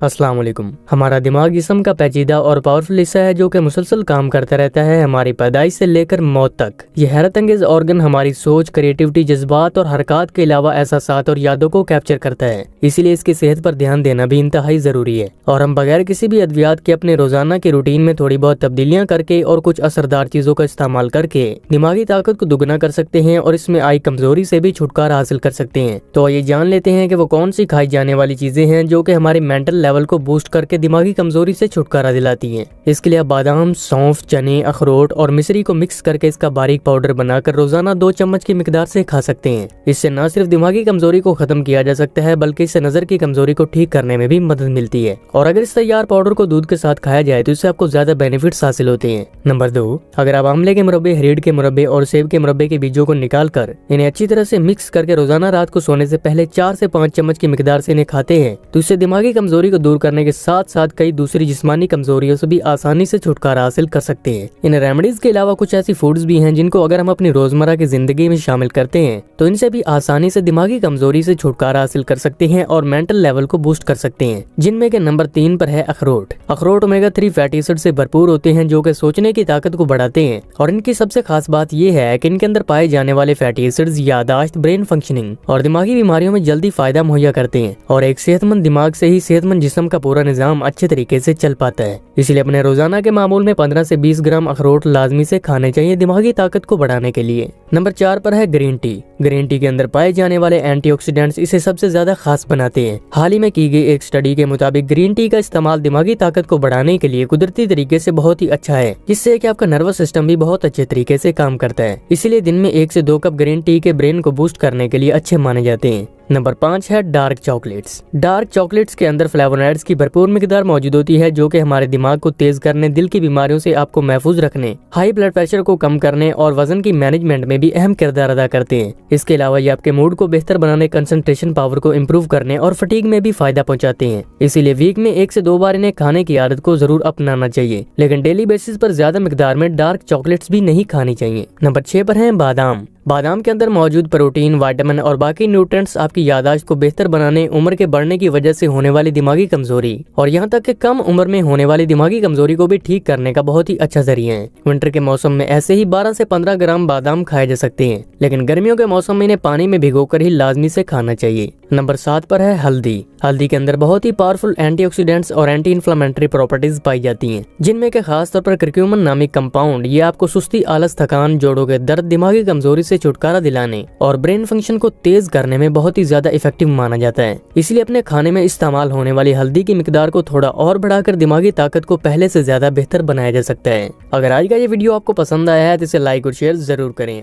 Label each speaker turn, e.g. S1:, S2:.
S1: अस्सलाम वालेकुम। हमारा दिमाग जिस्म का पेचीदा और पावरफुल हिस्सा है जो कि मुसलसल काम करता रहता है हमारी पैदाइश से लेकर मौत तक। यह हैरत अंगेज ऑर्गन हमारी सोच, क्रिएटिविटी, जज्बात और हरकत के अलावा एहसासात और यादों को कैप्चर करता है। इसीलिए इसकी सेहत पर ध्यान देना भी इंतहाई जरूरी है और हम बगैर किसी भी अद्वियात के अपने रोजाना के रूटीन में थोड़ी बहुत तब्दीलियां करके और कुछ असरदार चीजों का इस्तेमाल करके दिमागी ताकत को दुगना कर सकते हैं और इसमें आई कमजोरी से भी छुटकारा हासिल कर सकते हैं। तो ये जान लेते हैं कि वो कौन सी खाई जाने वाली चीजें हैं जो कि हमारे मेंटल लेवल को बूस्ट करके दिमागी कमजोरी से छुटकारा दिलाती हैं। इसके लिए आप बादाम, सौंफ, चने, अखरोट और मिश्री को मिक्स करके इसका बारीक पाउडर बनाकर रोजाना 2 चम्मच की मिकदार से खा सकते हैं। इससे न सिर्फ दिमागी कमजोरी को खत्म किया जा सकता है बल्कि इससे नजर की कमजोरी को ठीक करने में भी मदद मिलती है। और अगर इस तैयार पाउडर को दूध के साथ खाया जाए तो इससे आपको ज्यादा बेनिफिट्स हासिल होते हैं। नंबर 2, अगर आप आंवले के मुरब्बे, हरीड़ के मुरब्बे और सेब के मुरब्बे के बीजों को निकाल कर इन्हें अच्छी तरह से मिक्स करके रोजाना रात को सोने से पहले 4 से 5 चम्मच की मिकदार से इन्हें खाते हैं तो इससे दिमागी कमजोरी को दूर करने के साथ साथ कई दूसरी जिस्मानी कमजोरियों से भी आसानी से छुटकारा हासिल कर सकते हैं। इन रेमेडीज के अलावा कुछ ऐसी फूड्स भी हैं जिनको अगर हम अपनी रोजमर्रा की जिंदगी में शामिल करते हैं तो इनसे भी आसानी से दिमागी कमजोरी से छुटकारा हासिल कर सकते हैं और मेंटल लेवल को बूस्ट कर सकते हैं, जिनमें के नंबर 3 पर है अखरोट। अखरोट ओमेगा 3 फैटी एसिड से भरपूर होते हैं जो कि सोचने की ताकत को बढ़ाते हैं और इनकी सबसे खास बात यह है कि इनके अंदर पाए जाने वाले फैटी एसिड्स यादाश्त, ब्रेन फंक्शनिंग और दिमागी बीमारियों में जल्दी फायदा मुहैया करते हैं और एक सेहतमंद दिमाग से ही सेहतमंद जिस्म का पूरा निजाम अच्छे तरीके से चल पाता है। इसलिए अपने रोजाना के मामूल में 15 से 20 ग्राम अखरोट लाजमी से खाने चाहिए दिमागी ताकत को बढ़ाने के लिए। नंबर 4 पर है ग्रीन टी। ग्रीन टी के अंदर पाए जाने वाले एंटीऑक्सीडेंट्स इसे सबसे ज्यादा खास बनाते हैं। हाल ही में की गई एक स्टडी के मुताबिक ग्रीन टी का इस्तेमाल दिमागी ताकत को बढ़ाने के लिए कुदरती तरीके से बहुत ही अच्छा है, जिससे कि आपका नर्वस सिस्टम भी बहुत अच्छे तरीके से काम करता है। इसीलिए दिन में 1 से 2 कप ग्रीन टी के ब्रेन को बूस्ट करने के लिए अच्छे माने जाते हैं। नंबर 5 है डार्क चॉकलेट्स। डार्क चॉकलेट्स के अंदर फ्लेवोनॉइड्स की भरपूर मिकदार मौजूद होती है जो कि हमारे दिमाग को तेज करने, दिल की बीमारियों से आपको महफूज रखने, हाई ब्लड प्रेशर को कम करने और वजन की मैनेजमेंट में भी अहम किरदार अदा करते हैं। इसके अलावा ये आपके मूड को बेहतर बनाने, कंसंट्रेशन पावर को इम्प्रूव करने और फटीग में भी फायदा पहुंचाते हैं। इसीलिए वीक में 1 से 2 बार इन्हें खाने की आदत को जरूर अपनाना चाहिए, लेकिन डेली बेसिस पर ज्यादा मिकदार में डार्क चॉकलेट्स भी नहीं खानी चाहिए। नंबर 6 पर है बादाम। बादाम के अंदर मौजूद प्रोटीन, विटामिन और बाकी न्यूट्रिएंट्स आपकी याददाश्त को बेहतर बनाने, उम्र के बढ़ने की वजह से होने वाली दिमागी कमजोरी और यहाँ तक कि कम उम्र में होने वाली दिमागी कमजोरी को भी ठीक करने का बहुत ही अच्छा जरिया है। विंटर के मौसम में ऐसे ही 12 से 15 ग्राम बादाम खाए जा सकते हैं, लेकिन गर्मियों के मौसम में इन्हें पानी में भिगोकर ही लाजमी से खाना चाहिए। नंबर 7 पर है हल्दी। हल्दी के अंदर बहुत ही पावरफुल एंटीऑक्सीडेंट्स और एंटी इन्फ्लेमेटरी प्रॉपर्टीज पाई जाती हैं, जिनमें के खास तौर पर करक्यूमिन नामिक कंपाउंड ये आपको सुस्ती, आलस, थकान, जोड़ों के दर्द, दिमागी कमजोरी से छुटकारा दिलाने और ब्रेन फंक्शन को तेज करने में बहुत ही ज्यादा इफेक्टिव माना जाता है। इसलिए अपने खाने में इस्तेमाल होने वाली हल्दी की मिकदार को थोड़ा और बढ़ाकर दिमागी ताकत को पहले से ज्यादा बेहतर बनाया जा सकता है। अगर आज का ये वीडियो आपको पसंद आया है तो इसे लाइक और शेयर जरूर करें।